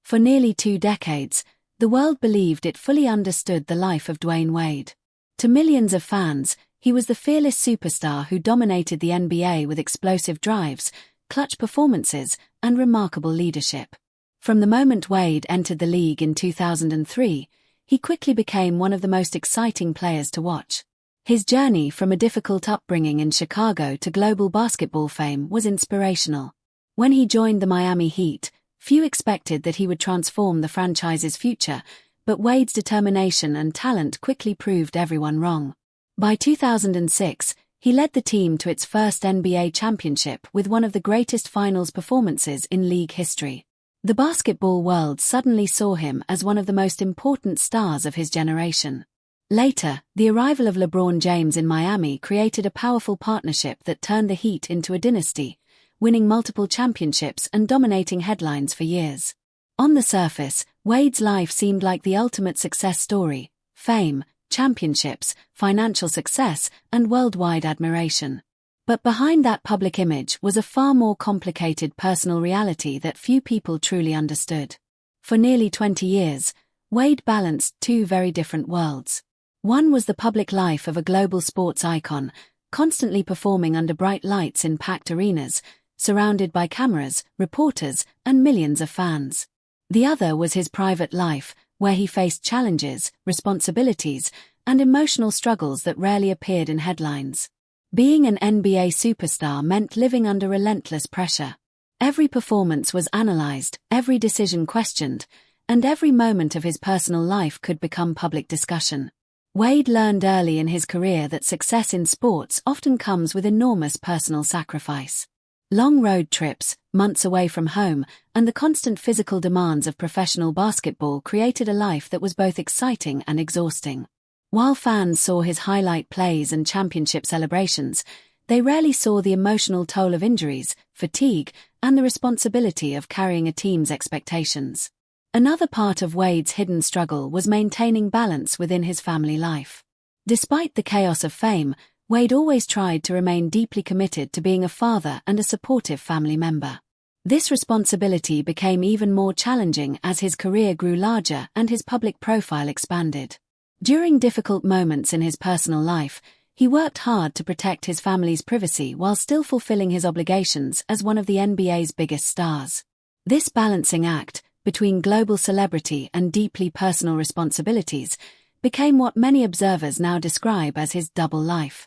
For nearly 2 decades, the world believed it fully understood the life of Dwyane Wade. To millions of fans, he was the fearless superstar who dominated the NBA with explosive drives, clutch performances, and remarkable leadership. From the moment Wade entered the league in 2003, he quickly became one of the most exciting players to watch. His journey from a difficult upbringing in Chicago to global basketball fame was inspirational. When he joined the Miami Heat, few expected that he would transform the franchise's future, but Wade's determination and talent quickly proved everyone wrong. By 2006, he led the team to its first NBA championship with one of the greatest finals performances in league history. The basketball world suddenly saw him as one of the most important stars of his generation. Later, the arrival of LeBron James in Miami created a powerful partnership that turned the Heat into a dynasty, winning multiple championships and dominating headlines for years. On the surface, Wade's life seemed like the ultimate success story: fame, championships, financial success, and worldwide admiration. But behind that public image was a far more complicated personal reality that few people truly understood. For nearly 20 years, Wade balanced 2 very different worlds. One was the public life of a global sports icon, constantly performing under bright lights in packed arenas, surrounded by cameras, reporters, and millions of fans. The other was his private life, where he faced challenges, responsibilities, and emotional struggles that rarely appeared in headlines. Being an NBA superstar meant living under relentless pressure. Every performance was analyzed, every decision questioned, and every moment of his personal life could become public discussion. Wade learned early in his career that success in sports often comes with enormous personal sacrifice. Long road trips, months away from home, and the constant physical demands of professional basketball created a life that was both exciting and exhausting. While fans saw his highlight plays and championship celebrations, they rarely saw the emotional toll of injuries, fatigue, and the responsibility of carrying a team's expectations. Another part of Wade's hidden struggle was maintaining balance within his family life. Despite the chaos of fame, Wade always tried to remain deeply committed to being a father and a supportive family member. This responsibility became even more challenging as his career grew larger and his public profile expanded. During difficult moments in his personal life, he worked hard to protect his family's privacy while still fulfilling his obligations as one of the NBA's biggest stars. This balancing act, between global celebrity and deeply personal responsibilities, became what many observers now describe as his double life.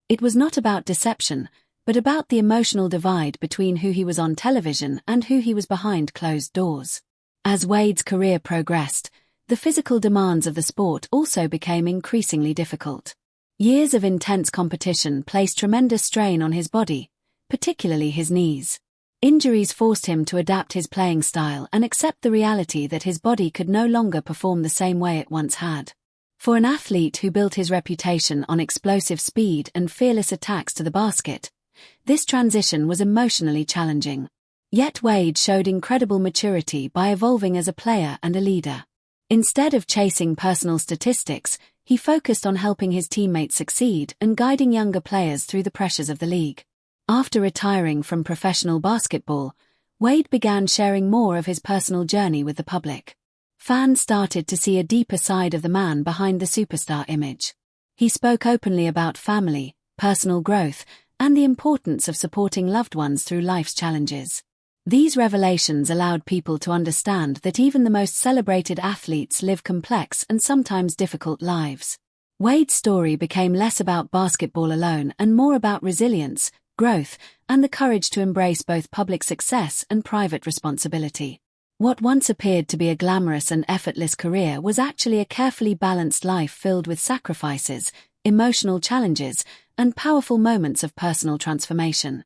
It was not about deception, but about the emotional divide between who he was on television and who he was behind closed doors. As Wade's career progressed, the physical demands of the sport also became increasingly difficult. Years of intense competition placed tremendous strain on his body, particularly his knees. Injuries forced him to adapt his playing style and accept the reality that his body could no longer perform the same way it once had. For an athlete who built his reputation on explosive speed and fearless attacks to the basket, this transition was emotionally challenging. Yet Wade showed incredible maturity by evolving as a player and a leader. Instead of chasing personal statistics, he focused on helping his teammates succeed and guiding younger players through the pressures of the league. After retiring from professional basketball, Wade began sharing more of his personal journey with the public. Fans started to see a deeper side of the man behind the superstar image. He spoke openly about family, personal growth, and the importance of supporting loved ones through life's challenges. These revelations allowed people to understand that even the most celebrated athletes live complex and sometimes difficult lives. Wade's story became less about basketball alone and more about resilience, growth, and the courage to embrace both public success and private responsibility. What once appeared to be a glamorous and effortless career was actually a carefully balanced life filled with sacrifices, emotional challenges, and powerful moments of personal transformation.